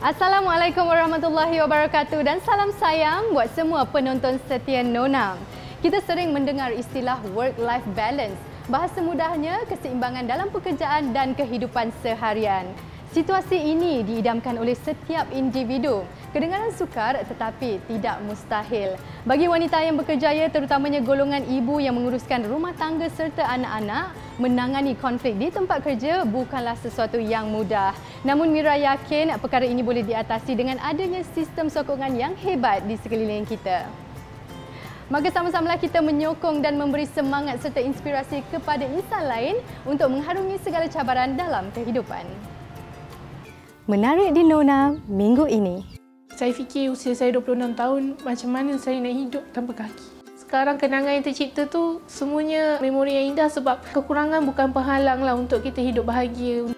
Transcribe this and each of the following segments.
Assalamualaikum warahmatullahi wabarakatuh dan salam sayang buat semua penonton setia Nona. Kita sering mendengar istilah work-life balance. Bahasa mudahnya, keseimbangan dalam pekerjaan dan kehidupan seharian. Situasi ini diidamkan oleh setiap individu. Kedengaran sukar tetapi tidak mustahil. Bagi wanita yang berkerjaya, terutamanya golongan ibu yang menguruskan rumah tangga serta anak-anak, menangani konflik di tempat kerja bukanlah sesuatu yang mudah. Namun Mira yakin perkara ini boleh diatasi dengan adanya sistem sokongan yang hebat di sekeliling kita. Maka sama-samalah kita menyokong dan memberi semangat serta inspirasi kepada insan lain untuk mengharungi segala cabaran dalam kehidupan. Menarik di Nona minggu ini. Saya fikir usia saya 26 tahun, macam mana saya nak hidup tanpa kaki. Sekarang kenangan yang tercipta tu semuanya memori yang indah sebab kekurangan bukan penghalang lah untuk kita hidup bahagia.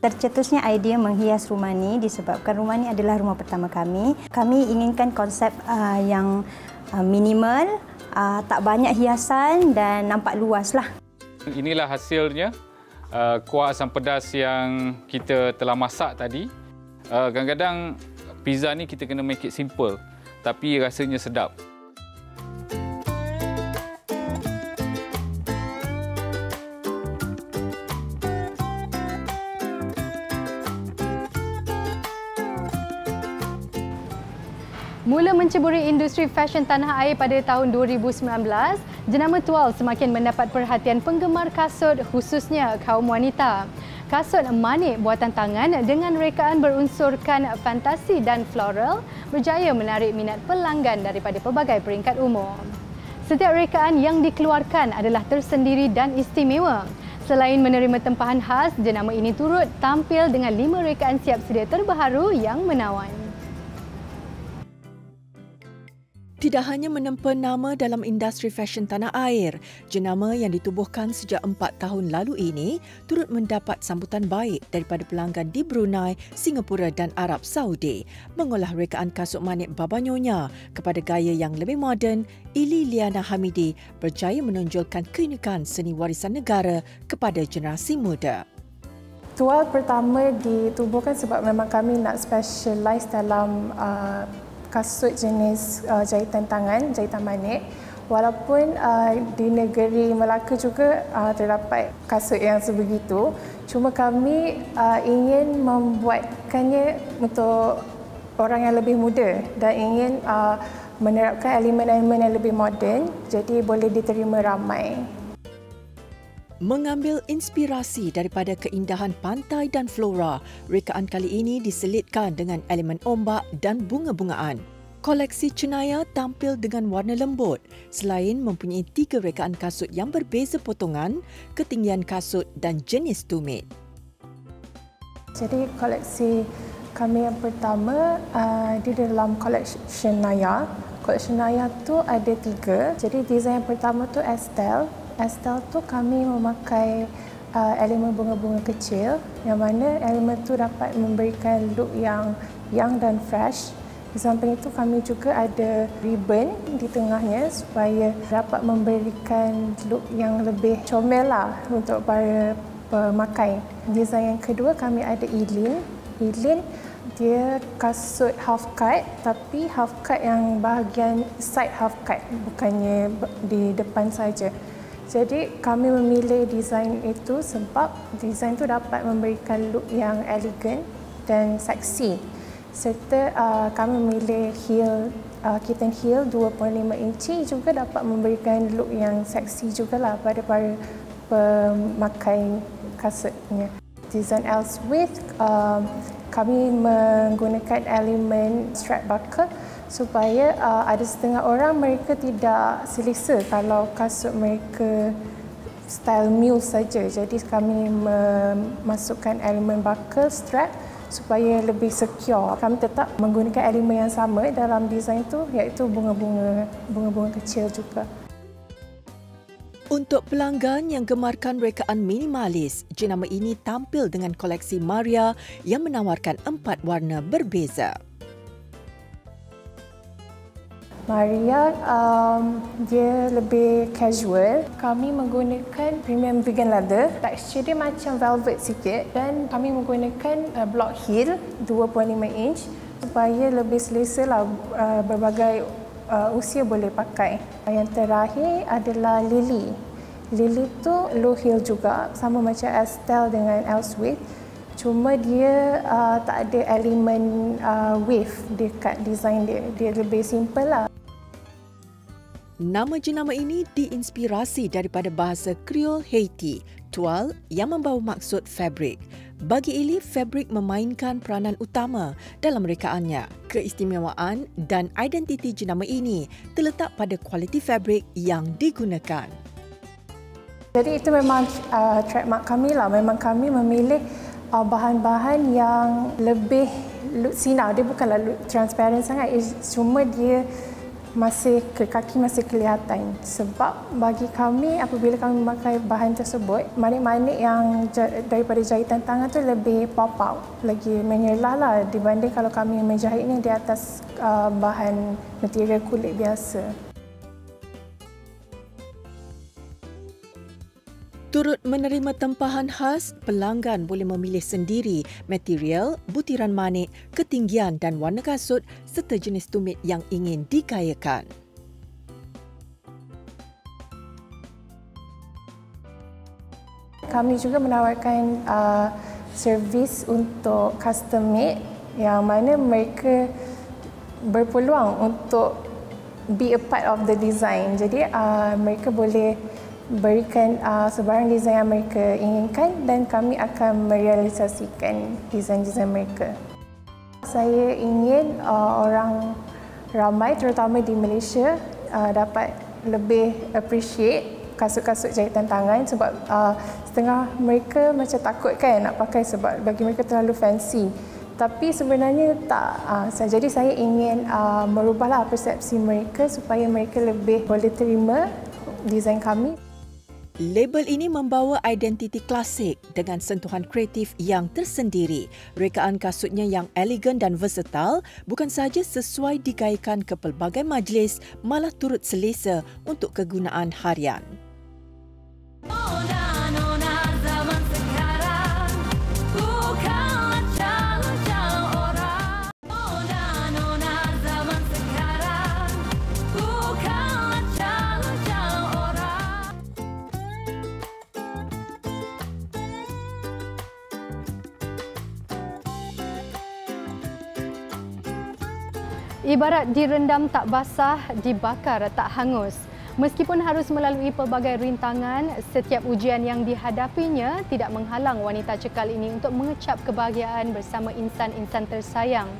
Tercetusnya idea menghias rumah ni disebabkan rumah ni adalah rumah pertama kami. Kami inginkan konsep yang minimal, tak banyak hiasan dan nampak luas lah. Inilah hasilnya, kuah asam pedas yang kita telah masak tadi. Kadang-kadang pizza ni kita kena make it simple tapi rasanya sedap. Mula menceburi industri fashion tanah air pada tahun 2019, jenama Tual semakin mendapat perhatian penggemar kasut khususnya kaum wanita. Kasut manik buatan tangan dengan rekaan berunsurkan fantasi dan floral berjaya menarik minat pelanggan daripada pelbagai peringkat umur. Setiap rekaan yang dikeluarkan adalah tersendiri dan istimewa. Selain menerima tempahan khas, jenama ini turut tampil dengan 5 rekaan siap sedia terbaru yang menawan. Tidak hanya menempa nama dalam industri fashion tanah air, jenama yang ditubuhkan sejak 4 tahun lalu ini turut mendapat sambutan baik daripada pelanggan di Brunei, Singapura dan Arab Saudi. Mengolah rekaan kasut manik Baba Nyonya kepada gaya yang lebih moden, Ili Liana Hamidi berjaya menonjolkan keunikan seni warisan negara kepada generasi muda. Tual pertama ditubuhkan sebab memang kami nak specialize dalam kasut jenis jahitan tangan, jahitan manik. Walaupun di negeri Melaka juga terdapat kasut yang sebegitu, cuma kami ingin membuatkannya untuk orang yang lebih muda dan ingin menerapkan elemen-elemen yang lebih moden, jadi boleh diterima ramai. Mengambil inspirasi daripada keindahan pantai dan flora, rekaan kali ini diselitkan dengan elemen ombak dan bunga-bungaan. Koleksi Cenaya tampil dengan warna lembut selain mempunyai 3 rekaan kasut yang berbeza potongan, ketinggian kasut dan jenis tumit. Jadi koleksi kami yang pertama di dalam koleksi Cenaya. Koleksi Cenaya tu ada 3. Jadi desain yang pertama tu Estelle. Estelle tu kami memakai elemen bunga-bunga kecil yang mana elemen tu dapat memberikan look yang young dan fresh. Di samping itu kami juga ada ribbon di tengahnya supaya dapat memberikan look yang lebih comel lah untuk para pemakai. Desain yang kedua kami ada Eileen. Eileen dia kasut half cut tapi half cut yang bahagian side half cut bukannya di depan saja. Jadi kami memilih desain itu sebab desain itu dapat memberikan look yang elegan dan seksi. Serta kami memilih heel, kitten heel 2.5 inci juga dapat memberikan look yang seksi jugalah pada para pemakai kasutnya. Desain Ellsworth, kami menggunakan elemen strap buckle supaya ada setengah orang mereka tidak selesa kalau kasut mereka style mule saja. Jadi kami memasukkan elemen buckle strap supaya lebih secure. Kami tetap menggunakan elemen yang sama dalam desain itu iaitu bunga-bunga kecil juga. Untuk pelanggan yang gemarkan rekaan minimalis, jenama ini tampil dengan koleksi Maria yang menawarkan 4 warna berbeza. Maria dia lebih casual. Kami menggunakan premium vegan leather. Tekstur dia macam velvet sikit dan kami menggunakan block heel 2.5 inch supaya lebih selesa lah, berbagai usia boleh pakai. Yang terakhir adalah Lily. Lily tu low heel juga, sama macam Estelle dengan Elsewith. Cuma dia tak ada elemen wave dekat design dia. Dia lebih simple lah. Nama jenama ini diinspirasi daripada bahasa Kriol Haiti, tual yang membawa maksud fabrik. Bagi Ili, fabrik memainkan peranan utama dalam rekaannya. Keistimewaan dan identiti jenama ini terletak pada kualiti fabrik yang digunakan. Jadi itu memang trademark kami lah. Memang kami memilih bahan-bahan yang lebih sinar. Dia bukanlah transparent sangat, cuma dia kaki masih kelihatan. Sebab bagi kami, apabila kami memakai bahan tersebut, manik-manik yang daripada jahitan tangan tu lebih pop out, lagi menyerlah lah dibanding kalau kami menjahitnya di atas bahan material kulit biasa. Turut menerima tempahan khas, pelanggan boleh memilih sendiri material, butiran manik, ketinggian dan warna kasut serta jenis tumit yang ingin dikayakan. Kami juga menawarkan servis untuk custom made yang mana mereka berpeluang untuk be a part of the design. Jadi mereka boleh berikan sebarang desain yang mereka inginkan dan kami akan merealisasikan desain-desain mereka. Saya ingin orang ramai, terutama di Malaysia, dapat lebih appreciate kasut-kasut jahitan tangan sebab setengah mereka macam takut kan nak pakai sebab bagi mereka terlalu fancy. Tapi sebenarnya tak. Jadi saya ingin merubahlah persepsi mereka supaya mereka lebih boleh terima desain kami. Label ini membawa identiti klasik dengan sentuhan kreatif yang tersendiri. Rekaan kasutnya yang elegan dan versatile bukan sahaja sesuai dikayakan ke pelbagai majlis, malah turut selesa untuk kegunaan harian. Ibarat direndam tak basah, dibakar tak hangus. Meskipun harus melalui pelbagai rintangan, setiap ujian yang dihadapinya tidak menghalang wanita cekal ini untuk mengecap kebahagiaan bersama insan-insan tersayang.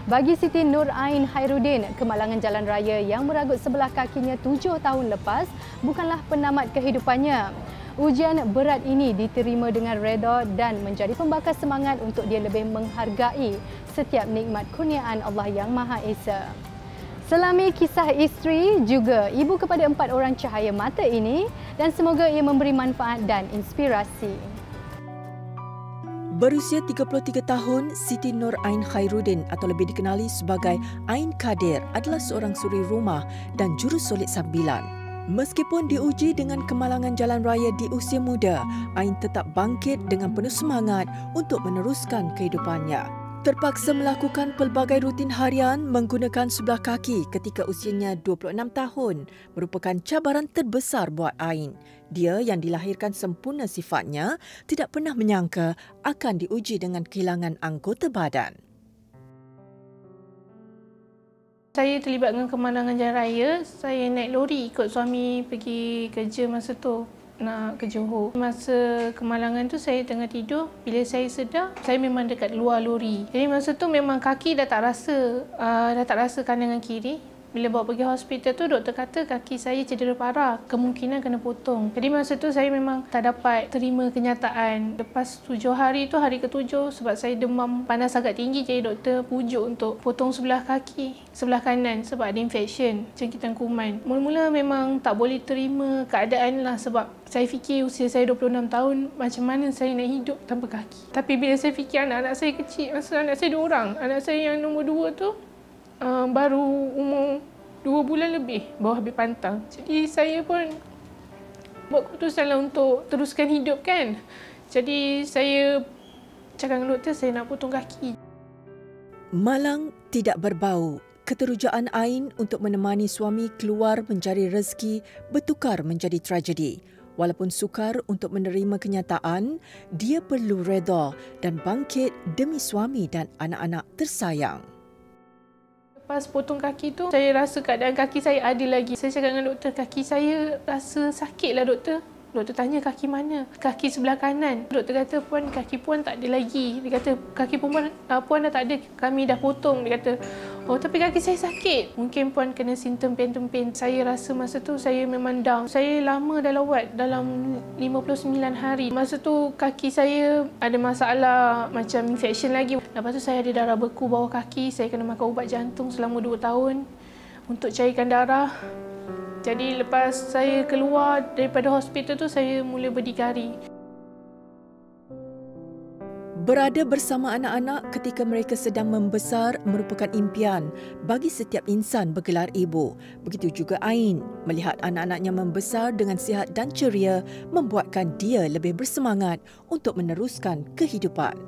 Bagi Siti Nur Ain Khairuddin, kemalangan jalan raya yang meragut sebelah kakinya 7 tahun lepas bukanlah penamat kehidupannya. Ujian berat ini diterima dengan redha dan menjadi pembakar semangat untuk dia lebih menghargai setiap nikmat kurniaan Allah yang Maha Esa. Selami kisah isteri juga ibu kepada 4 orang cahaya mata ini dan semoga ia memberi manfaat dan inspirasi. Berusia 33 tahun, Siti Nur Ain Khairuddin atau lebih dikenali sebagai Ain Kadir adalah seorang suri rumah dan juru solid sambilan. Meskipun diuji dengan kemalangan jalan raya di usia muda, Ain tetap bangkit dengan penuh semangat untuk meneruskan kehidupannya. Terpaksa melakukan pelbagai rutin harian menggunakan sebelah kaki ketika usianya 26 tahun merupakan cabaran terbesar buat Ain. Dia yang dilahirkan sempurna sifatnya tidak pernah menyangka akan diuji dengan kehilangan anggota badan. Saya terlibat dengan kemalangan jalan raya. Saya naik lori ikut suami pergi kerja masa tu, nak ke Johor. Masa kemalangan tu saya tengah tidur. Bila saya sedar, saya memang dekat luar lori. Jadi masa tu memang kaki dah tak rasa kanan dengan kiri. Bila bawa pergi hospital tu, doktor kata kaki saya cedera parah, kemungkinan kena potong. Jadi masa tu saya memang tak dapat terima kenyataan. Lepas 7 hari tu, hari ke-7, sebab saya demam panas agak tinggi, jadi doktor pujuk untuk potong sebelah kaki, sebelah kanan sebab ada infection, jangkitan kuman. Mula-mula memang tak boleh terima keadaan lah sebab saya fikir usia saya 26 tahun, macam mana saya nak hidup tanpa kaki. Tapi bila saya fikir anak-anak saya kecil, masa anak saya 2 orang, anak saya yang nombor 2 tu baru umur 2 bulan lebih bawah habis pantang. Jadi saya pun buat keputusan lah untuk teruskan hidup kan. Jadi saya cakap dengan doktor saya nak potong kaki. Malang tidak berbau. Keterujaan Ain untuk menemani suami keluar mencari rezeki bertukar menjadi tragedi. Walaupun sukar untuk menerima kenyataan, dia perlu redha dan bangkit demi suami dan anak-anak tersayang. Lepas potong kaki tu, saya rasa keadaan kaki saya ada lagi. Saya cakap dengan doktor, kaki saya rasa sakit lah doktor. Doktor tanya kaki mana? Kaki sebelah kanan. Doktor kata, puan, kaki puan tak ada lagi. Dia kata, kaki puan dah tak ada. Kami dah potong. Dia kata, oh tapi kaki saya sakit. Mungkin puan kena simptom pain. Saya rasa masa tu saya memang down. Saya lama dah lawat dalam 59 hari. Masa tu kaki saya ada masalah macam infection lagi. Lepas tu saya ada darah beku bawah kaki. Saya kena makan ubat jantung selama 2 tahun untuk cairkan darah. Jadi lepas saya keluar daripada hospital tu, saya mula berdikari. Berada bersama anak-anak ketika mereka sedang membesar merupakan impian bagi setiap insan bergelar ibu. Begitu juga Ain. Melihat anak-anaknya membesar dengan sihat dan ceria membuatkan dia lebih bersemangat untuk meneruskan kehidupan.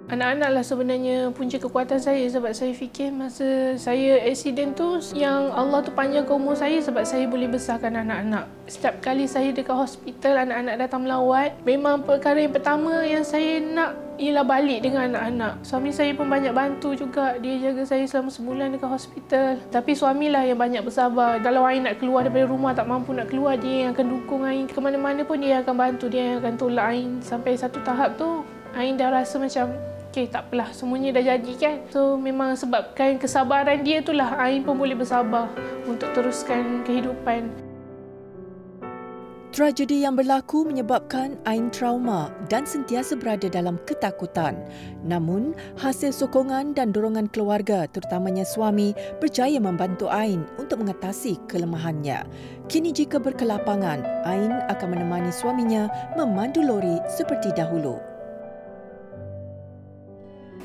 Anak-anak lah sebenarnya punca kekuatan saya sebab saya fikir masa saya accident tu yang Allah tu panjangkan umur saya sebab saya boleh besarkan anak-anak. Setiap kali saya dekat hospital, anak-anak datang melawat, memang perkara yang pertama yang saya nak ialah balik dengan anak-anak. Suami saya pun banyak bantu juga. Dia jaga saya selama sebulan dekat hospital. Tapi suamilah yang banyak bersabar. Kalau Ain nak keluar daripada rumah, tak mampu nak keluar, dia yang akan dukung Ain. Ke mana-mana pun dia akan bantu, dia yang akan tolak Ain. Sampai satu tahap tu, Ain dah rasa macam okey, tak apalah, semuanya dah jadi kan. So memang sebabkan kesabaran dia itulah Ain pun boleh bersabar untuk teruskan kehidupan. Tragedi yang berlaku menyebabkan Ain trauma dan sentiasa berada dalam ketakutan. Namun, hasil sokongan dan dorongan keluarga, terutamanya suami, berjaya membantu Ain untuk mengatasi kelemahannya. Kini jika berkelapangan, Ain akan menemani suaminya memandu lori seperti dahulu.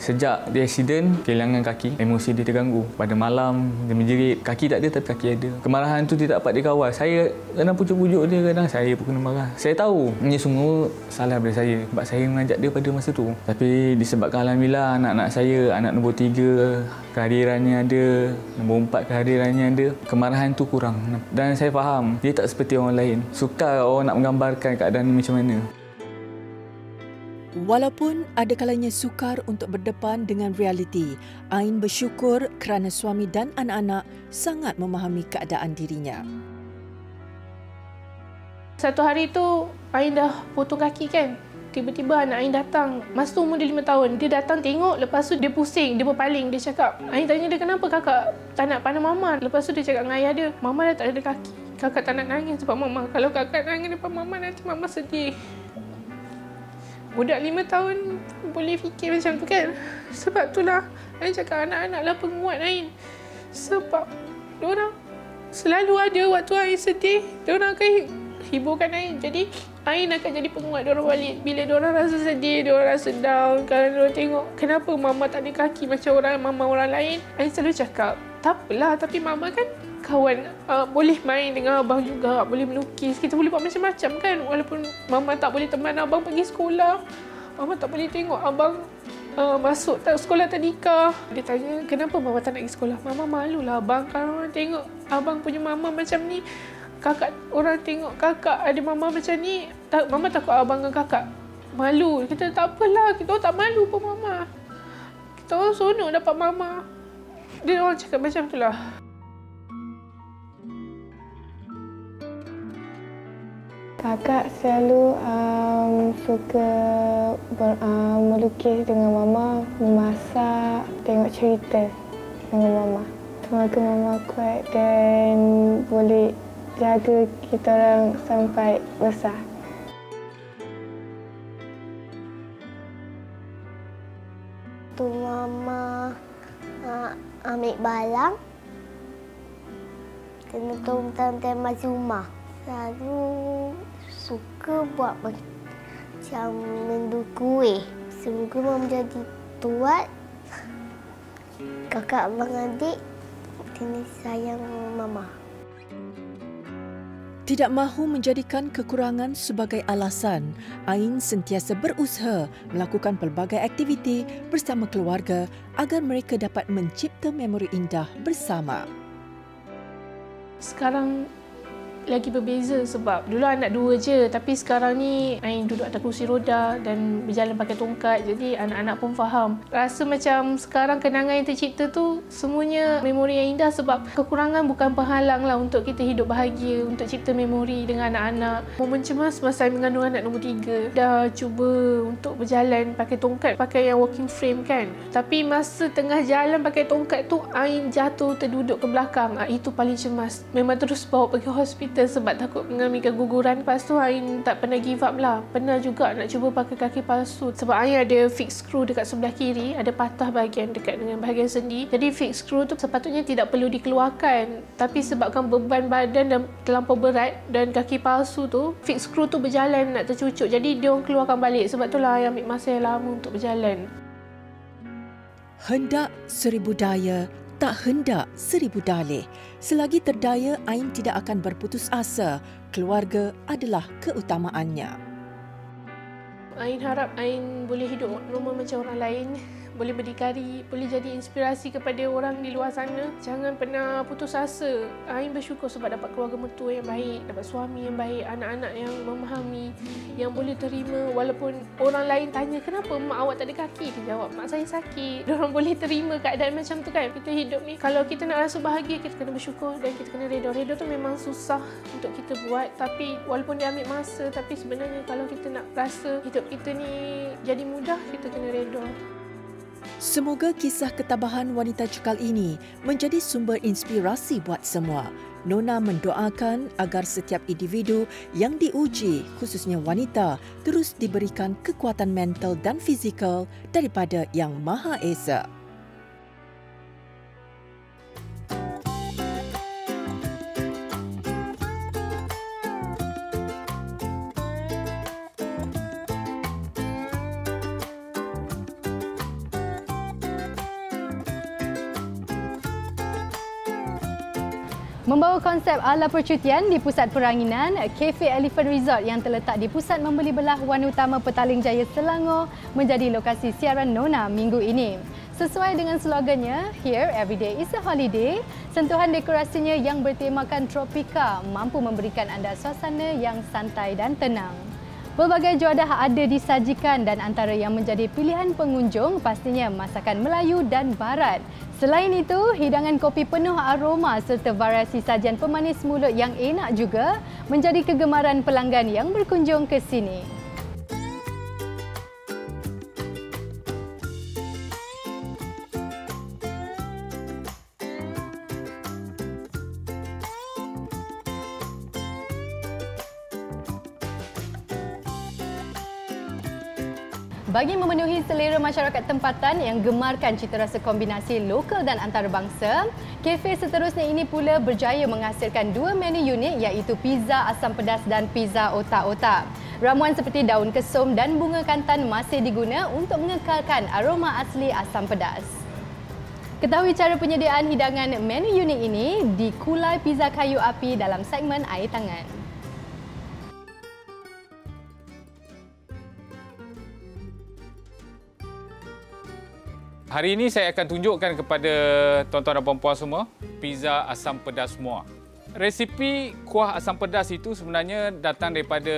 Sejak dia accident, kehilangan kaki, emosi dia terganggu. Pada malam, dia menjerit. Kaki tak ada tapi kaki ada. Kemarahan tu dia tak dapat dikawal. Saya kadang pujuk-pujuk dia, kadang saya pun kena marah. Saya tahu ini semua salah daripada saya sebab saya mengajak dia pada masa tu. Tapi disebabkan alhamdulillah anak-anak saya, anak nombor 3 kehadirannya ada, nombor 4 kehadirannya ada, kemarahan tu kurang. Dan saya faham dia tak seperti orang lain. Sukar orang nak menggambarkan keadaan ni macam mana. Walaupun ada kalanya sukar untuk berdepan dengan realiti, Ain bersyukur kerana suami dan anak-anak sangat memahami keadaan dirinya. Satu hari tu, Ain dah potong kaki kan. Tiba-tiba anak Ain datang. Masa tu umur dia 5 tahun. Dia datang tengok, lepas tu dia pusing, dia berpaling. Dia cakap, Ain tanya dia, kenapa kakak tak nak pandang mama? Lepas tu dia cakap dengan ayah dia, mama dah tak ada kaki. Kakak tak nak nangis sebab mama. Kalau kakak nangis depan mama, nanti mama sedih. Budak 5 tahun boleh fikir macam tu kan. Sebab itulah Ain cakap anak-anaklah penguat Ain. Sebab diorang selalu ada waktu Ain sedih, diorang akan hiburkan Ain. Jadi Ain akan jadi penguat diorang balik. Bila diorang rasa sedih, diorang rasa down, kalau diorang tengok kenapa mama tak ada kaki macam mama orang lain, Ain selalu cakap, tak apalah, tapi mama kan kawan, boleh main dengan abang juga, boleh melukis, kita boleh buat macam-macam kan. Walaupun mama tak boleh teman abang pergi sekolah, mama tak boleh tengok abang masuk sekolah tadika. Dia tanya, kenapa mama tak nak pergi sekolah? Mama malulah abang, kalau orang tengok abang punya mama macam ni, kakak orang tengok kakak ada mama macam ni, mama takut abang dengan kakak malu. Kita tak apalah, kita orang tak malu pun mama, kita orang seronok dapat mama. Dia orang cakap macam itulah. Kakak selalu suka melukis dengan mama, memasak, tengok cerita dengan mama. Semoga mama kuat dan boleh jaga kita orang sampai besar. Tu mama ambil balang, kena tolong masuk rumah. Selalu suka buat macam mendu kuih. Semoga mama jadi tuat. Kakak abang adik kena sayang mama. Tidak mahu menjadikan kekurangan sebagai alasan, Ain sentiasa berusaha melakukan pelbagai aktiviti bersama keluarga agar mereka dapat mencipta memori indah bersama. Sekarang lagi berbeza sebab dulu anak dua je, tapi sekarang ni Ain duduk atas kursi roda dan berjalan pakai tongkat, jadi anak-anak pun faham. Rasa macam sekarang kenangan yang tercipta tu semuanya memori yang indah sebab kekurangan bukan penghalang lah untuk kita hidup bahagia, untuk cipta memori dengan anak-anak. Momen cemas masa Ain mengandung anak nombor 3, dah cuba untuk berjalan pakai tongkat, pakai yang walking frame kan. Tapi masa tengah jalan pakai tongkat tu Ain jatuh terduduk ke belakang. Itu paling cemas. Memang terus bawa pergi hospital sebab takut mengalami keguguran. Lepas tu Ain tak pernah give up lah. Pernah juga nak cuba pakai kaki palsu sebab Ain ada fix screw dekat sebelah kiri, ada patah bahagian dekat dengan bahagian sendi. Jadi fix screw tu sepatutnya tidak perlu dikeluarkan, tapi sebabkan beban badan dan terlampau berat dan kaki palsu tu, fix screw tu berjalan nak tercucuk. Jadi dia orang keluarkan balik. Sebab itulah Ain ambil masa yang lama untuk berjalan. Hendak 1000 daya, tak hendak 1000 dalih. Selagi terdaya, Ain tidak akan berputus asa. Keluarga adalah keutamaannya. Ain harap Ain boleh hidup normal macam orang lain, boleh berdikari, boleh jadi inspirasi kepada orang di luar sana. Jangan pernah putus asa. Ain bersyukur sebab dapat keluarga mertua yang baik, dapat suami yang baik, anak-anak yang memahami, yang boleh terima walaupun orang lain tanya, kenapa mak awak tak ada kaki? Dia jawab, mak saya sakit. Diorang boleh terima keadaan macam tu kan. Kita hidup ni, kalau kita nak rasa bahagia, kita kena bersyukur dan kita kena reda. Reda tu memang susah untuk kita buat, tapi walaupun dia ambil masa, tapi sebenarnya kalau kita nak rasa hidup kita ni jadi mudah, kita kena reda. Semoga kisah ketabahan wanita cekal ini menjadi sumber inspirasi buat semua. Nona mendoakan agar setiap individu yang diuji, khususnya wanita, terus diberikan kekuatan mental dan fizikal daripada Yang Maha Esa. Membawa konsep ala percutian di pusat peranginan, Cafe Elephant Resort yang terletak di pusat membeli belah Wan Utama Petaling Jaya Selangor menjadi lokasi siaran Nona minggu ini. Sesuai dengan slogannya, Here Everyday is a Holiday, sentuhan dekorasinya yang bertemakan tropika mampu memberikan anda suasana yang santai dan tenang. Pelbagai juadah ada disajikan dan antara yang menjadi pilihan pengunjung pastinya masakan Melayu dan Barat. Selain itu, hidangan kopi penuh aroma serta variasi sajian pemanis mulut yang enak juga menjadi kegemaran pelanggan yang berkunjung ke sini. Bagi memenuhi selera masyarakat tempatan yang gemarkan citarasa kombinasi lokal dan antarabangsa, kafe seterusnya ini pula berjaya menghasilkan dua menu unik iaitu pizza asam pedas dan pizza otak-otak. Ramuan seperti daun kesum dan bunga kantan masih diguna untuk mengekalkan aroma asli asam pedas. Ketahui cara penyediaan hidangan menu unik ini di Kulai Pizza Kayu Api dalam segmen Air Tangan. Hari ini saya akan tunjukkan kepada tuan-tuan dan puan-puan semua pizza asam pedas muar. Resipi kuah asam pedas itu sebenarnya datang daripada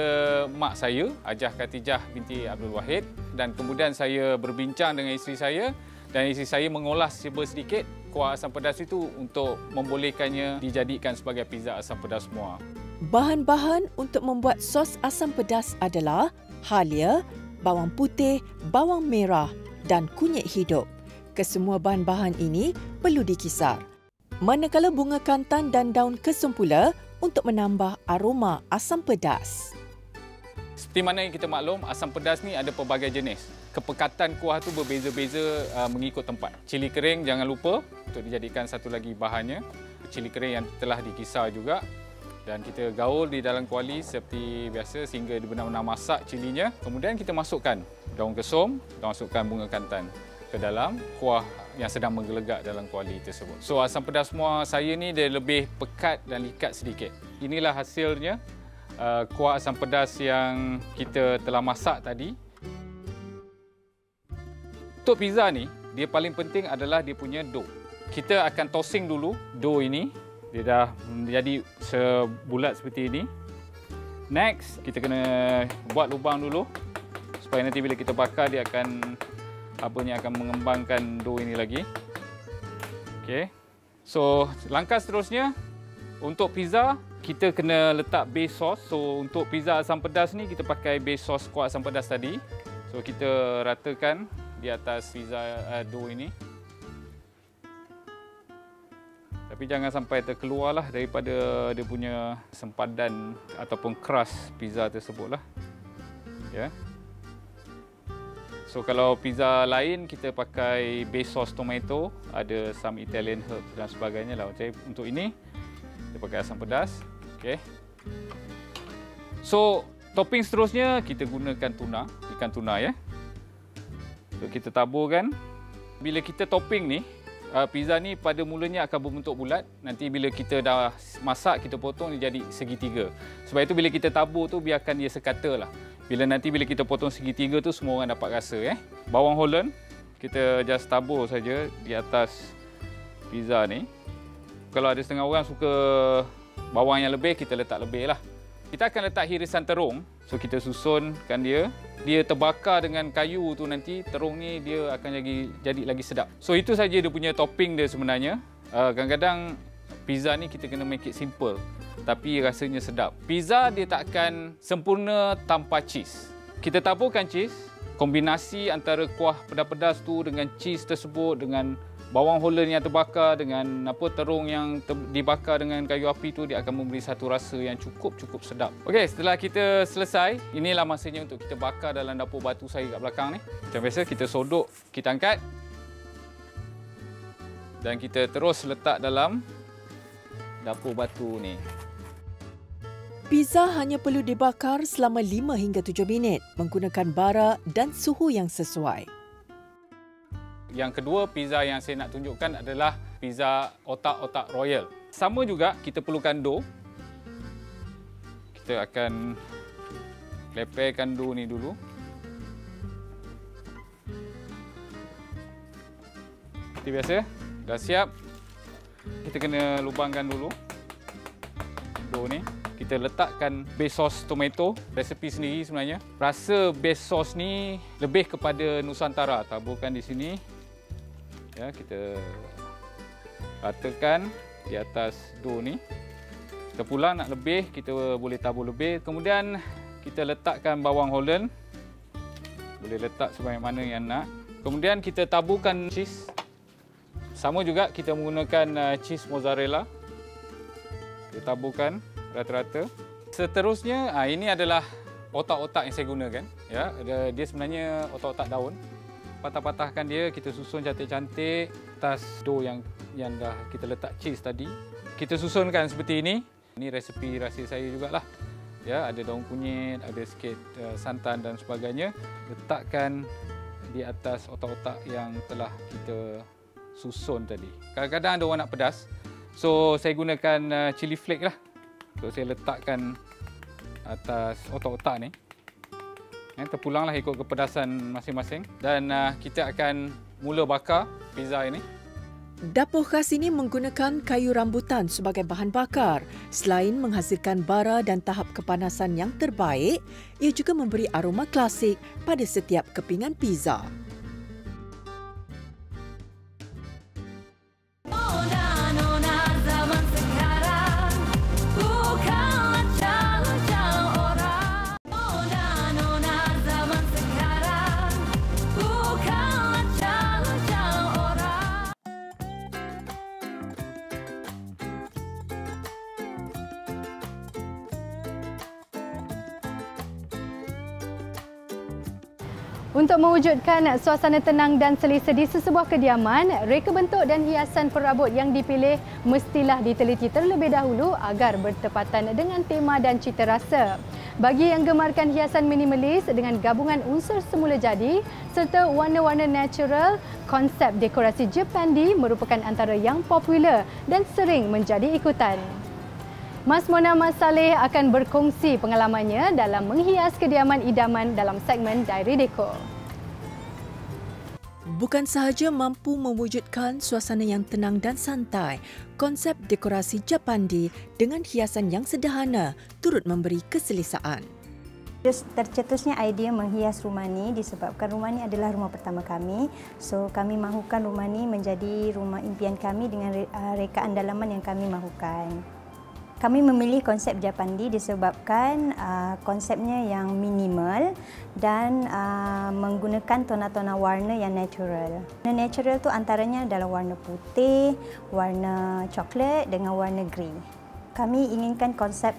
mak saya, Hajah Khatijah binti Abdul Wahid, dan kemudian saya berbincang dengan isteri saya dan isteri saya mengolah sedikit kuah asam pedas itu untuk membolehkannya dijadikan sebagai pizza asam pedas muar. Bahan-bahan untuk membuat sos asam pedas adalah halia, bawang putih, bawang merah dan kunyit hidup. Kesemua bahan-bahan ini perlu dikisar. Manakala bunga kantan dan daun kesum pula untuk menambah aroma asam pedas. Seperti mana yang kita maklum, asam pedas ni ada pelbagai jenis. Kepekatan kuah tu berbeza-beza mengikut tempat. Cili kering jangan lupa untuk dijadikan satu lagi bahannya. Cili kering yang telah dikisar juga. Dan kita gaul di dalam kuali seperti biasa sehingga dia benar-benar masak cilinya. Kemudian kita masukkan daun kesum, masukkan bunga kantan ke dalam kuah yang sedang menggelegak dalam kuali tersebut. So asam pedas muar saya ni dia lebih pekat dan likat sedikit. Inilah hasilnya kuah asam pedas yang kita telah masak tadi. Untuk pizza ni, dia paling penting adalah dia punya dough. Kita akan tossing dulu dough ini. Dia dah menjadi sebulat seperti ini. Next, kita kena buat lubang dulu supaya nanti bila kita bakar dia akan mengembangkan dough ini lagi. Okey. So, langkah seterusnya untuk pizza kita kena letak base sauce. So, untuk pizza asam pedas ni kita pakai base sauce kuah asam pedas tadi. So, kita ratakan di atas pizza dough ini. Tapi jangan sampai terkeluarlah daripada dia punya sempadan ataupun crust pizza tersebutlah. Ya. So kalau pizza lain kita pakai base sauce tomato, ada some Italian herbs dan sebagainya lah. Macam untuk ini kita pakai asam pedas. Okey. So topping seterusnya kita gunakan tuna, ikan tuna ya. So kita taburkan. Bila kita topping ni, pizza ni pada mulanya akan berbentuk bulat. Nanti bila kita dah masak, kita potong dia jadi segitiga. Sebab itu bila kita tabur tu biarkan dia sekata lah. Bila kita potong segitiga tu semua orang dapat rasa. Bawang Holland kita just tabur saja di atas pizza ni. Kalau ada setengah orang suka bawang yang lebih, kita letak lebih lah. Kita akan letak hirisan terung. So kita susunkan dia. Dia terbakar dengan kayu tu nanti terung ni dia akan jadi lagi sedap. So itu saja dia punya topping dia sebenarnya. Kadang-kadang pizza ni kita kena make it simple tapi rasanya sedap. Pizza dia tak akan sempurna tanpa cheese. Kita taburkan cheese, kombinasi antara kuah pedas-pedas tu dengan cheese tersebut dengan bawang Holland yang terbakar dengan terung yang dibakar dengan kayu api tu, dia akan memberi satu rasa yang cukup sedap. Okey, setelah kita selesai, inilah masanya untuk kita bakar dalam dapur batu saya kat belakang ni. Macam biasa kita sodok, kita angkat dan kita terus letak dalam dapur batu ni. Pizza hanya perlu dibakar selama 5 hingga 7 minit menggunakan bara dan suhu yang sesuai. Yang kedua, pizza yang saya nak tunjukkan adalah pizza otak-otak royal. Sama juga, kita perlukan dough. Kita akan leperkan dough ni dulu. Seperti biasa, dah siap. Kita kena lubangkan dulu dough ni. Kita letakkan base sauce tomato, resepi sendiri sebenarnya. Rasa base sauce ni lebih kepada Nusantara. Taburkan di sini. Ya, kita ratakan di atas dough ni. Kita pula nak lebih, kita boleh tabur lebih. Kemudian kita letakkan bawang Holland. Boleh letak sebanyak mana yang nak. Kemudian kita taburkan cheese. Sama juga kita menggunakan cheese mozzarella. Kita taburkan rata-rata. Seterusnya, ini adalah otak-otak yang saya gunakan. Ya, dia sebenarnya otak-otak daun. Patah-patahkan dia, kita susun cantik-cantik atas dough yang dah kita letak cheese tadi. Kita susunkan seperti ini. Ini resepi rahsia saya jugalah. Ya, ada daun kunyit, ada sikit santan dan sebagainya. Letakkan di atas otak-otak yang telah kita susun tadi. Kadang-kadang ada orang nak pedas. So, saya gunakan chili flake lah. So, saya letakkan atas otak-otak ni. Terpulanglah ikut kepedasan masing-masing. Dan kita akan mula bakar pizza ini. Dapur khas ini menggunakan kayu rambutan sebagai bahan bakar. Selain menghasilkan bara dan tahap kepanasan yang terbaik, ia juga memberi aroma klasik pada setiap kepingan pizza. Untuk mewujudkan suasana tenang dan selesa di sesebuah kediaman, reka bentuk dan hiasan perabot yang dipilih mestilah diteliti terlebih dahulu agar bertepatan dengan tema dan cita rasa. Bagi yang gemarkan hiasan minimalis dengan gabungan unsur semula jadi serta warna-warna natural, konsep dekorasi Japandi merupakan antara yang popular dan sering menjadi ikutan. Mas Mona Mas Saleh akan berkongsi pengalamannya dalam menghias kediaman idaman dalam segmen Diary Deco. Bukan sahaja mampu mewujudkan suasana yang tenang dan santai, konsep dekorasi Japandi dengan hiasan yang sederhana turut memberi keselesaan. Tercetusnya idea menghias rumah ni disebabkan rumah ni adalah rumah pertama kami. So kami mahukan rumah ni menjadi rumah impian kami dengan rekaan dalaman yang kami mahukan. Kami memilih konsep Japandi disebabkan konsepnya yang minimal dan menggunakan tona-tona warna yang natural. Warna natural tu antaranya adalah warna putih, warna coklat dengan warna grey. Kami inginkan konsep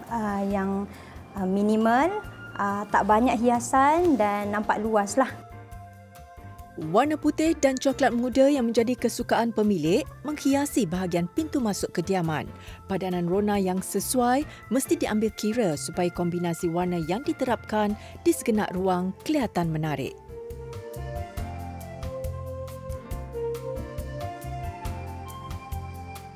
yang minimal, tak banyak hiasan dan nampak luas lah. Warna putih dan coklat muda yang menjadi kesukaan pemilik menghiasi bahagian pintu masuk kediaman. Padanan rona yang sesuai mesti diambil kira supaya kombinasi warna yang diterapkan di segenap ruang kelihatan menarik.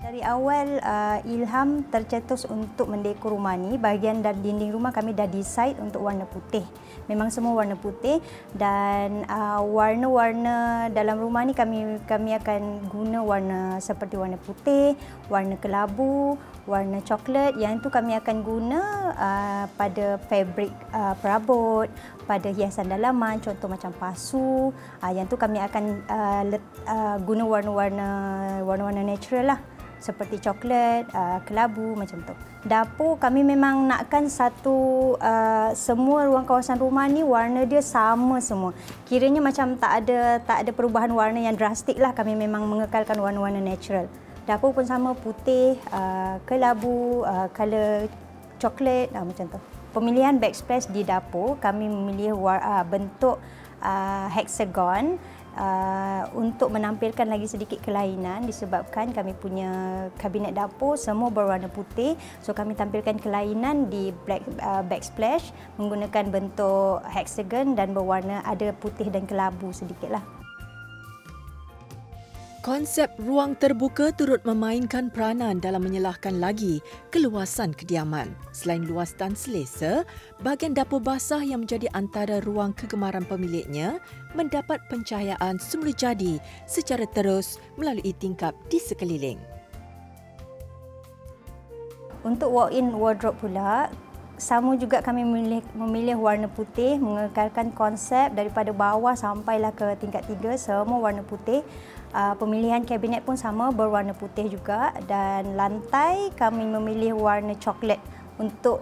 Dari awal ilham tercetus untuk mendekor rumah ni, bahagian dan dinding rumah kami dah decide untuk warna putih. Memang semua warna putih dan warna-warna dalam rumah ni kami akan guna warna seperti warna putih, warna kelabu, warna coklat. Yang itu kami akan guna pada fabrik perabot, pada hiasan dalaman, contoh macam pasu. Yang tu kami akan guna warna-warna natural lah. Seperti coklat, kelabu macam tu. Dapur kami memang nakkan semua ruang kawasan rumah ni warna dia sama semua. Kiranya macam tak ada perubahan warna yang drastik lah. Kami memang mengekalkan warna-warna natural. Dapur pun sama, putih, kelabu, color coklat macam tu. Pemilihan backsplash di dapur kami memilih bentuk hexagon. Untuk menampilkan lagi sedikit kelainan disebabkan kami punya kabinet dapur semua berwarna putih. So kami tampilkan kelainan di backsplash menggunakan bentuk hexagon dan berwarna ada putih dan kelabu sedikitlah. Konsep ruang terbuka turut memainkan peranan dalam menyelahkan lagi keluasan kediaman. Selain luas dan selesa, bahagian dapur basah yang menjadi antara ruang kegemaran pemiliknya mendapat pencahayaan semula jadi secara terus melalui tingkap di sekeliling. Untuk walk-in wardrobe pula, sama juga kami memilih warna putih, mengekalkan konsep daripada bawah sampailah ke tingkat 3, semua warna putih. Pemilihan kabinet pun sama, berwarna putih juga dan lantai kami memilih warna coklat untuk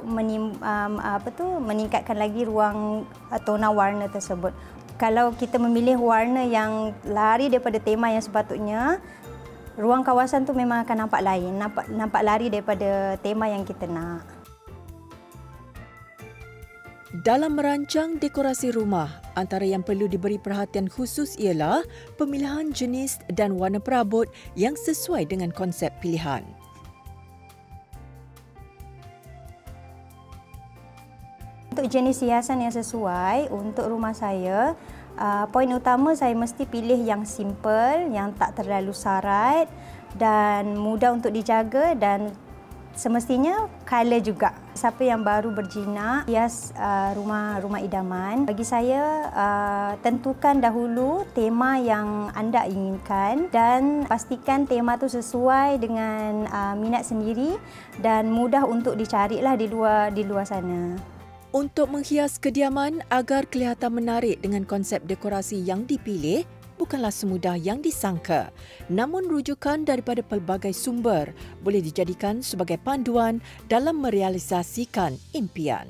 meningkatkan lagi ruang tona warna tersebut. Kalau kita memilih warna yang lari daripada tema yang sepatutnya, ruang kawasan tu memang akan nampak lain, nampak lari daripada tema yang kita nak. Dalam merancang dekorasi rumah, antara yang perlu diberi perhatian khusus ialah pemilihan jenis dan warna perabot yang sesuai dengan konsep pilihan. Untuk jenis hiasan yang sesuai untuk rumah saya, poin utama saya mesti pilih yang simple, yang tak terlalu sarat dan mudah untuk dijaga dan semestinya color juga. Siapa yang baru berjinak hias rumah idaman, bagi saya tentukan dahulu tema yang anda inginkan dan pastikan tema tu sesuai dengan minat sendiri dan mudah untuk dicarilah di luar sana. Untuk menghias kediaman agar kelihatan menarik dengan konsep dekorasi yang dipilih, bukanlah semudah yang disangka. Namun rujukan daripada pelbagai sumber boleh dijadikan sebagai panduan dalam merealisasikan impian.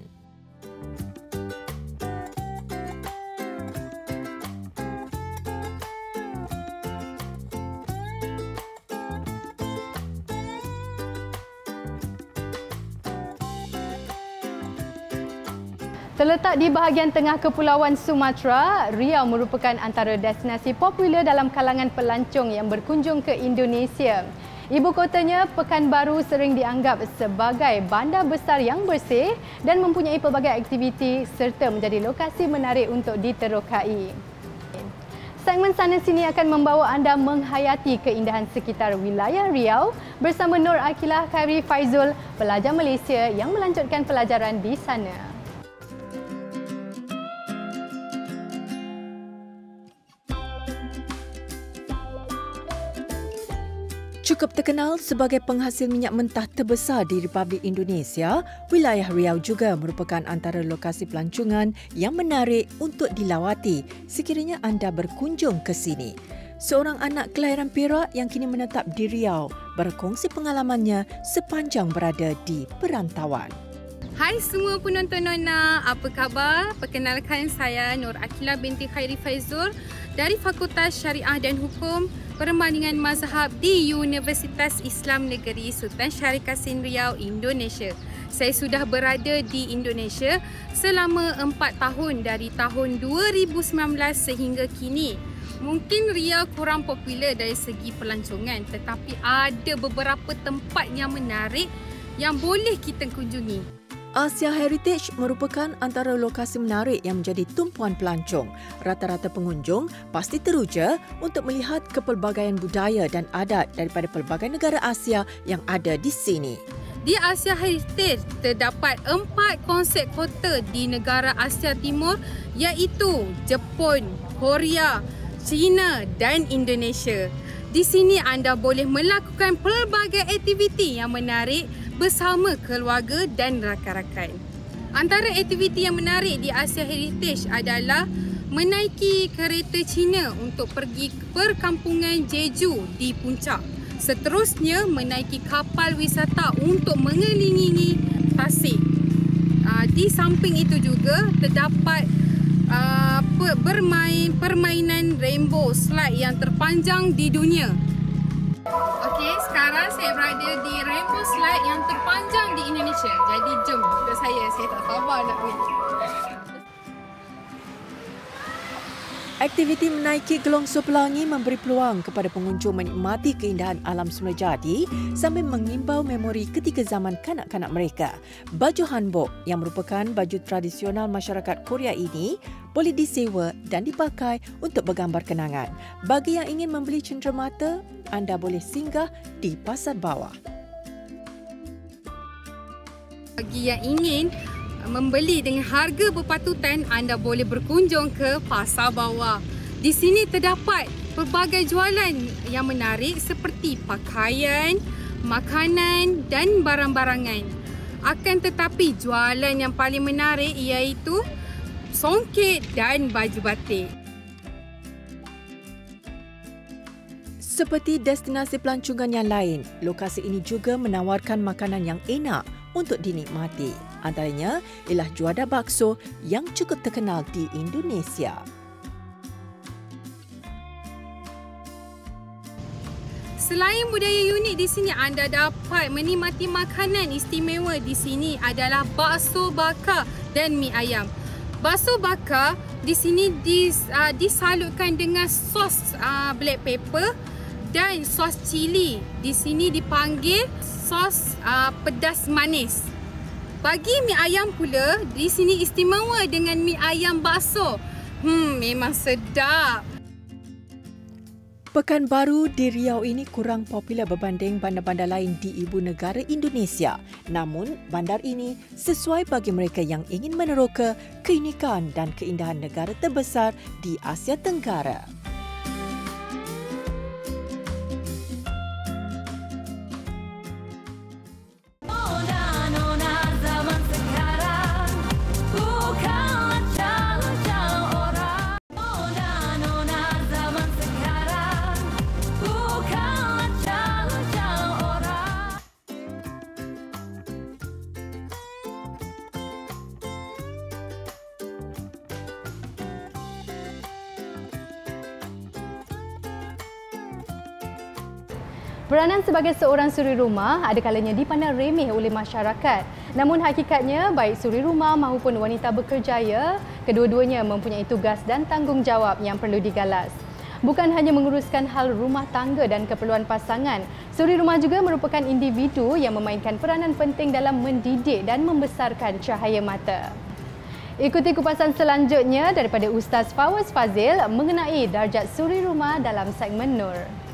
Terletak di bahagian tengah Kepulauan Sumatera, Riau merupakan antara destinasi popular dalam kalangan pelancong yang berkunjung ke Indonesia. Ibu kotanya, Pekanbaru sering dianggap sebagai bandar besar yang bersih dan mempunyai pelbagai aktiviti serta menjadi lokasi menarik untuk diterokai. Segmen Sana Sini akan membawa anda menghayati keindahan sekitar wilayah Riau bersama Nur Akilah Khairi Faizul, pelajar Malaysia yang melanjutkan pelajaran di sana. Cukup terkenal sebagai penghasil minyak mentah terbesar di Republik Indonesia, wilayah Riau juga merupakan antara lokasi pelancongan yang menarik untuk dilawati sekiranya anda berkunjung ke sini. Seorang anak kelahiran Perak yang kini menetap di Riau berkongsi pengalamannya sepanjang berada di perantauan. Hai semua penonton Nona, apa khabar? Perkenalkan saya Nur Akilah binti Khairi Faizul dari Fakultas Syariah dan Hukum Perbandingan Mazhab di Universitas Islam Negeri Sultan Syarif Kasim Riau, Indonesia. Saya sudah berada di Indonesia selama 4 tahun dari tahun 2019 sehingga kini. Mungkin Riau kurang popular dari segi pelancongan, tetapi ada beberapa tempat yang menarik yang boleh kita kunjungi. Asia Heritage merupakan antara lokasi menarik yang menjadi tumpuan pelancong. Rata-rata pengunjung pasti teruja untuk melihat kepelbagaian budaya dan adat daripada pelbagai negara Asia yang ada di sini. Di Asia Heritage terdapat 4 konsep kota di negara Asia Timur iaitu Jepun, Korea, China dan Indonesia. Di sini anda boleh melakukan pelbagai aktiviti yang menarik bersama keluarga dan rakan-rakan. Antara aktiviti yang menarik di Asia Heritage adalah menaiki kereta Cina untuk pergi ke perkampungan Jeju di puncak. Seterusnya, menaiki kapal wisata untuk mengelilingi Tasik. Di samping itu juga terdapat permainan rainbow slide yang terpanjang di dunia. Okey, sekarang saya berada di rainbow slide yang terpanjang di Indonesia. Jadi jom ikut saya tak sabar nak pergi. Aktiviti menaiki gelongsor pelangi memberi peluang kepada pengunjung menikmati keindahan alam semula jadi sambil mengimbau memori ketika zaman kanak-kanak mereka. Baju hanbok yang merupakan baju tradisional masyarakat Korea ini boleh disewa dan dipakai untuk bergambar kenangan. Bagi yang ingin membeli cenderamata, anda boleh singgah di Pasar Bawah. Bagi yang ingin membeli dengan harga berpatutan, anda boleh berkunjung ke Pasar Bawah. Di sini terdapat pelbagai jualan yang menarik seperti pakaian, makanan dan barang-barangan. Akan tetapi jualan yang paling menarik iaitu songket dan baju batik. Seperti destinasi pelancongan yang lain, lokasi ini juga menawarkan makanan yang enak untuk dinikmati. Antaranya ialah juada bakso yang cukup terkenal di Indonesia. Selain budaya unik di sini, anda dapat menikmati makanan istimewa di sini adalah bakso bakar dan mi ayam. Bakso bakar di sini disalutkan dengan sos black pepper dan sos cili. Di sini dipanggil sos pedas manis. Bagi mi ayam pula, di sini istimewa dengan mi ayam bakso. Memang sedap. Pekanbaru di Riau ini kurang popular berbanding bandar-bandar lain di ibu negara Indonesia. Namun, bandar ini sesuai bagi mereka yang ingin meneroka keunikan dan keindahan negara terbesar di Asia Tenggara. Peranan sebagai seorang suri rumah ada kalanya dipandang remeh oleh masyarakat. Namun hakikatnya, baik suri rumah maupun wanita berkerjaya, kedua-duanya mempunyai tugas dan tanggungjawab yang perlu digalas. Bukan hanya menguruskan hal rumah tangga dan keperluan pasangan, suri rumah juga merupakan individu yang memainkan peranan penting dalam mendidik dan membesarkan cahaya mata. Ikuti kupasan selanjutnya daripada Ustaz Fawaz Fazil mengenai darjat suri rumah dalam segmen Nur.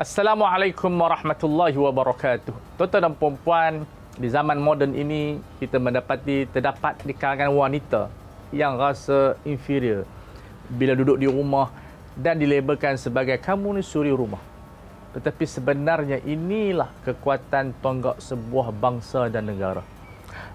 Assalamualaikum warahmatullahi wabarakatuh. Tuan-tuan dan puan-puan, di zaman moden ini kita mendapati terdapat di kalangan wanita yang rasa inferior bila duduk di rumah dan dilabelkan sebagai kamu ni suri rumah. Tetapi sebenarnya inilah kekuatan tonggak sebuah bangsa dan negara.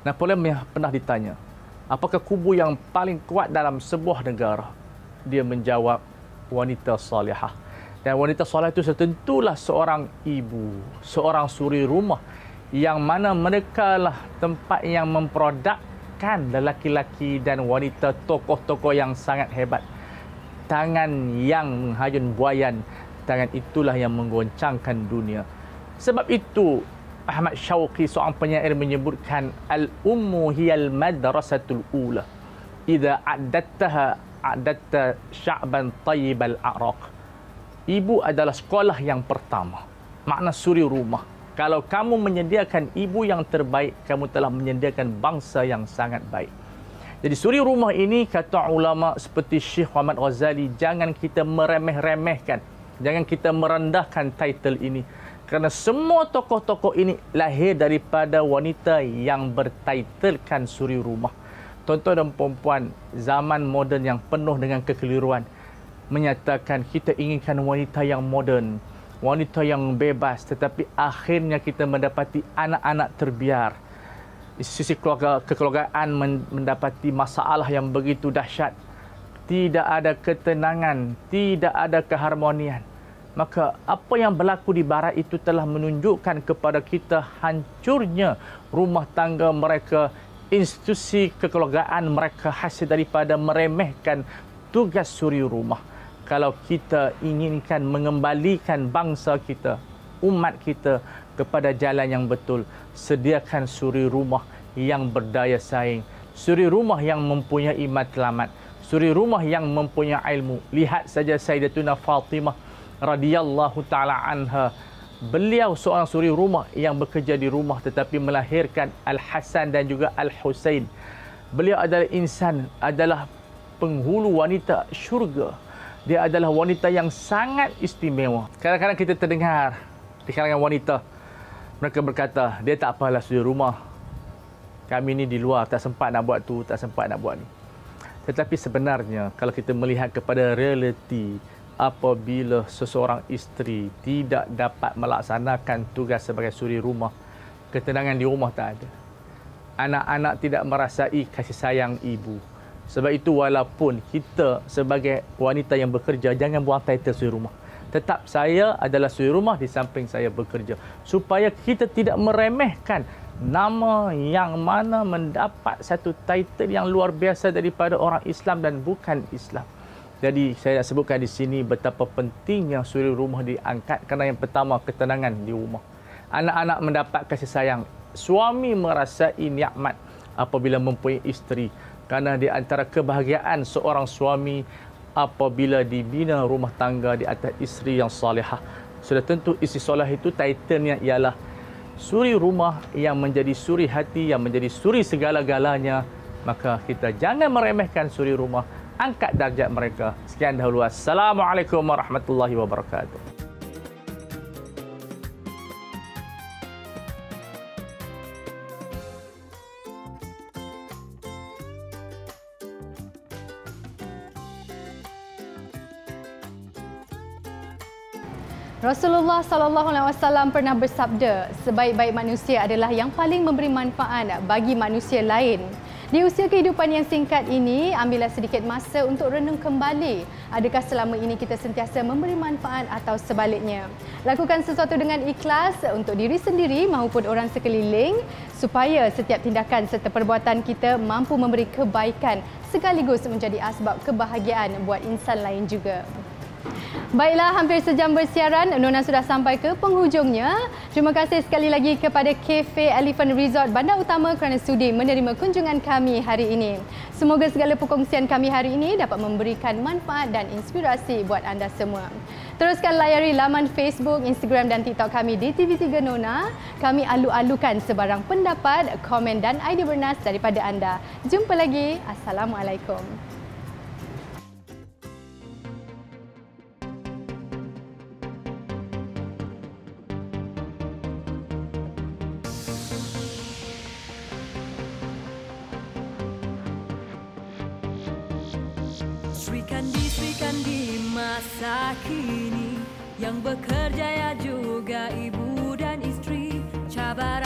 Napoleon pernah ditanya, apakah kubu yang paling kuat dalam sebuah negara? Dia menjawab, wanita salihah. Dan wanita salihah itu tentulah seorang ibu, seorang suri rumah yang mana mereka lah tempat yang memprodukkan lelaki-lelaki dan wanita tokoh-tokoh yang sangat hebat. Tangan yang menghayun buayan, tangan itulah yang menggoncangkan dunia. Sebab itu Ahmad Syauqi seorang penyair menyebutkan al-ummu hiyal madrasatul ula idza a'dattaha a'datta sya'ban tayyibal a'raq. Ibu adalah sekolah yang pertama. Makna suri rumah. Kalau kamu menyediakan ibu yang terbaik, kamu telah menyediakan bangsa yang sangat baik. Jadi suri rumah ini, kata ulama seperti Syekh Muhammad Ghazali, jangan kita meremeh-remehkan, jangan kita merendahkan title ini. Kerana semua tokoh-tokoh ini lahir daripada wanita yang bertitlekan suri rumah. Tuan-tuan dan puan-puan, zaman moden yang penuh dengan kekeliruan menyatakan kita inginkan wanita yang moden, wanita yang bebas, tetapi akhirnya kita mendapati anak-anak terbiar. Di sisi kekeluargaan mendapati masalah yang begitu dahsyat. Tidak ada ketenangan, tidak ada keharmonian. Maka apa yang berlaku di barat itu telah menunjukkan kepada kita hancurnya rumah tangga mereka, institusi kekeluargaan mereka hasil daripada meremehkan tugas suri rumah. Kalau kita inginkan mengembalikan bangsa kita, umat kita kepada jalan yang betul, sediakan suri rumah yang berdaya saing, suri rumah yang mempunyai matlamat, suri rumah yang mempunyai ilmu. Lihat saja Sayyidatuna Fatimah radhiyallahu taala anha. Beliau seorang suri rumah yang bekerja di rumah tetapi melahirkan Al-Hasan dan juga Al-Husain. Beliau adalah insan, adalah penghulu wanita syurga. Dia adalah wanita yang sangat istimewa. Kadang-kadang kita terdengar di kalangan wanita, mereka berkata, dia tak apalah suri rumah. Kami ni di luar, tak sempat nak buat tu, tak sempat nak buat ni. Tetapi sebenarnya, kalau kita melihat kepada realiti, apabila seseorang isteri tidak dapat melaksanakan tugas sebagai suri rumah, ketenangan di rumah tak ada. Anak-anak tidak merasai kasih sayang ibu. Sebab itu walaupun kita sebagai wanita yang bekerja, jangan buang title suri rumah. Tetap saya adalah suri rumah di samping saya bekerja. Supaya kita tidak meremehkan nama yang mana mendapat satu title yang luar biasa daripada orang Islam dan bukan Islam. Jadi saya nak sebutkan di sini betapa pentingnya suri rumah diangkat. Kerana yang pertama, ketenangan di rumah. Anak-anak mendapat kasih sayang. Suami merasai nikmat apabila mempunyai isteri. Kerana di antara kebahagiaan seorang suami apabila dibina rumah tangga di atas isteri yang salihah. Sudah tentu isteri salihah itu titlenya ialah suri rumah yang menjadi suri hati, yang menjadi suri segala-galanya. Maka kita jangan meremehkan suri rumah. Angkat darjat mereka. Sekian dahulu. Assalamualaikum warahmatullahi wabarakatuh. Rasulullah SAW pernah bersabda, sebaik-baik manusia adalah yang paling memberi manfaat bagi manusia lain. Di usia kehidupan yang singkat ini, ambillah sedikit masa untuk renung kembali. Adakah selama ini kita sentiasa memberi manfaat atau sebaliknya? Lakukan sesuatu dengan ikhlas untuk diri sendiri maupun orang sekeliling supaya setiap tindakan serta perbuatan kita mampu memberi kebaikan sekaligus menjadi asbab kebahagiaan buat insan lain juga. Baiklah, hampir sejam bersiaran, Nona sudah sampai ke penghujungnya. Terima kasih sekali lagi kepada Cafe Elephant Resort Bandar Utama kerana sudi menerima kunjungan kami hari ini. Semoga segala perkongsian kami hari ini dapat memberikan manfaat dan inspirasi buat anda semua. Teruskan layari laman Facebook, Instagram dan TikTok kami di TV3 Nona. Kami alu-alukan sebarang pendapat, komen dan idea bernas daripada anda. Jumpa lagi. Assalamualaikum. Sri Kandi masa kini yang bekerja ya juga ibu dan istri, cabaran